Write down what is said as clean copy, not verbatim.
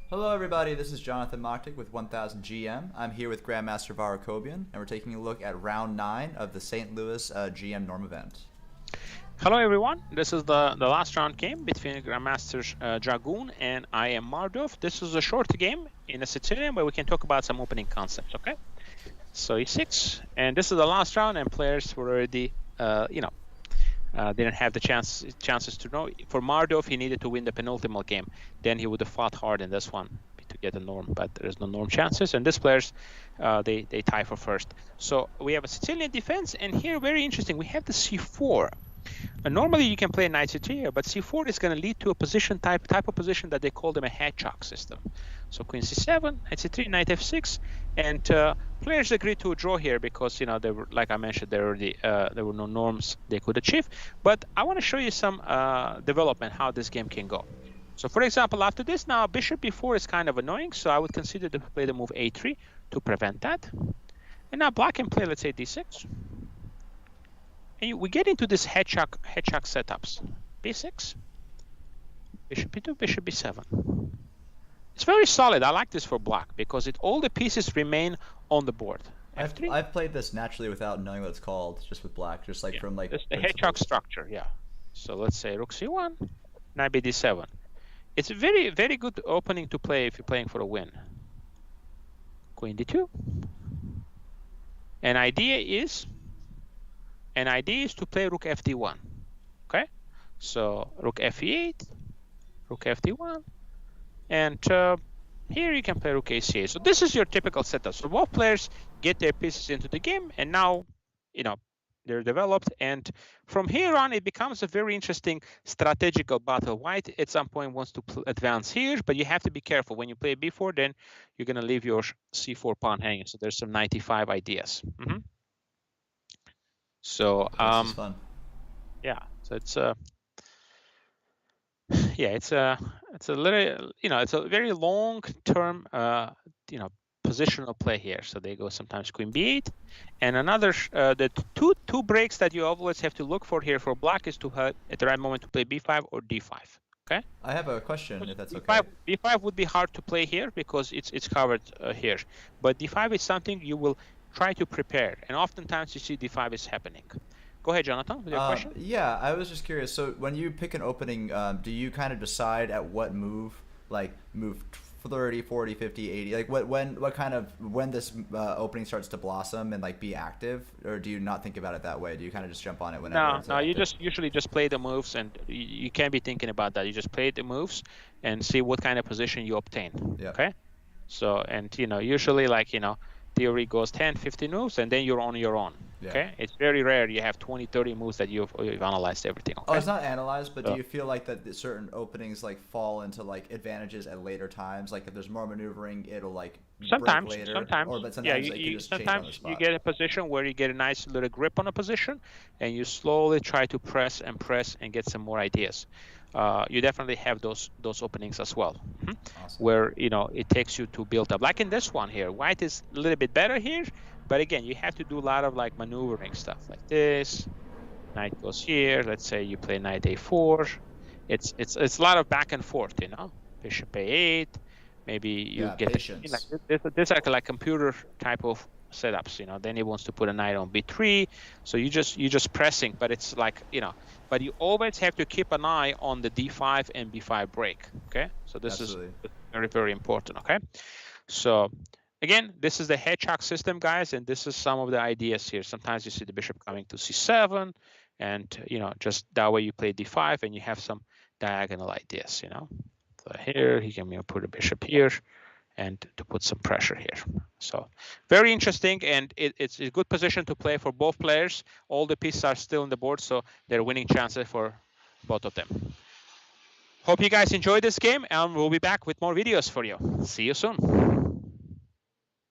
Hello everybody, this is Jonathan Moktik with 1000 GM. I'm here with Grandmaster VAR AKOBIAN, and we're taking a look at round 9 of the St. Louis GM Norm event. Hello everyone, this is the last round game between Grandmasters Dragun and IM Mardov. This is a short game in a Sicilian where we can talk about some opening concepts, okay? So e6, and this is the last round, and players were already, didn't have the chances to know. For Mardov, he needed to win the penultimate game. Then he would have fought hard in this one to get a norm, but there's no norm chances. And these players, they tie for first. So we have a Sicilian defense, and here, very interesting, we have the c4. Normally you can play knight c3 here, but c4 is going to lead to a position type of position that they call them a hedgehog system. So queen c7, knight c3, knight f6, and players agreed to a draw here because they were, like I mentioned, there were no norms they could achieve. But I want to show you some development how this game can go. So for example, after this now bishop b4 is kind of annoying, so I would consider to play the move a3 to prevent that. And now black can play, let's say, d6. And we get into this hedgehog setups. b6, bishop b2, bishop b7. It's very solid. I like this for black because all the pieces remain on the board. f3. I've played this naturally without knowing what it's called, just with black, just like from like the hedgehog structure, yeah. So let's say rook c1, knight b d7. It's a very, very good opening to play if you're playing for a win. Queen d2. An idea is to play rook fd1. Okay, so rook fe8, rook fd1, and here you can play rook aca. So this is your typical setup. So both players get their pieces into the game, and now they're developed. And from here on, it becomes a very interesting strategical battle. White at some point wants to advance here, but you have to be careful. When you play b4, then you're going to leave your c4 pawn hanging. So there's some 95 ideas. So this is fun. yeah, so it's a little, it's a very long term positional play here. So they go sometimes queen b8, and another the two breaks that you always have to look for here for black is to have at the right moment to play b5 or d5. Okay, I have a question, if that's okay. b5 would be hard to play here because it's covered here, but d5 is something you will try to prepare, and oftentimes you see d5 is happening. Go ahead, Jonathan, with your question. Yeah, I was just curious. So when you pick an opening, do you kind of decide at what move, like move 30, 40, 50, 80, like when this opening starts to blossom and like be active, or do you not think about it that way? Do you kind of just jump on it whenever? No, you just usually just play the moves, and you can't be thinking about that. You just play the moves and see what kind of position you obtain. Yeah. Okay, so and usually like theory goes 10, 15 moves, and then you're on your own. Yeah. Okay, it's very rare you have 20, 30 moves that you've analyzed everything. Okay? Oh, it's not analyzed, but do you feel like that certain openings like fall into like advantages at later times? Like if there's more maneuvering, it'll like sometimes, break later. sometimes, or, but sometimes yeah, it can just sometimes change on the spot. you get a position where you get a nice little grip on a position, and you slowly try to press and get some more ideas. You definitely have those openings as well, Awesome. where it takes you to build up. Like in this one here, white is a little bit better here, but again, you have to do a lot of like maneuvering stuff like this. Knight goes here. Let's say you play knight a4. It's a lot of back and forth, Bishop a8. Maybe you get this like computer type of setups, Then he wants to put a knight on b3, so you just pressing, but it's like but you always have to keep an eye on the d5 and b5 break. Okay, so this is very, very important. Okay, so again, this is the hedgehog system, guys, and this is some of the ideas here. Sometimes you see the bishop coming to c7, and just that way you play d5 and you have some diagonal ideas. So here he can put a bishop here and to put some pressure here. So very interesting, and it's a good position to play for both players. All the pieces are still on the board, so they're winning chances for both of them. Hope you guys enjoyed this game, and we'll be back with more videos for you. See you soon.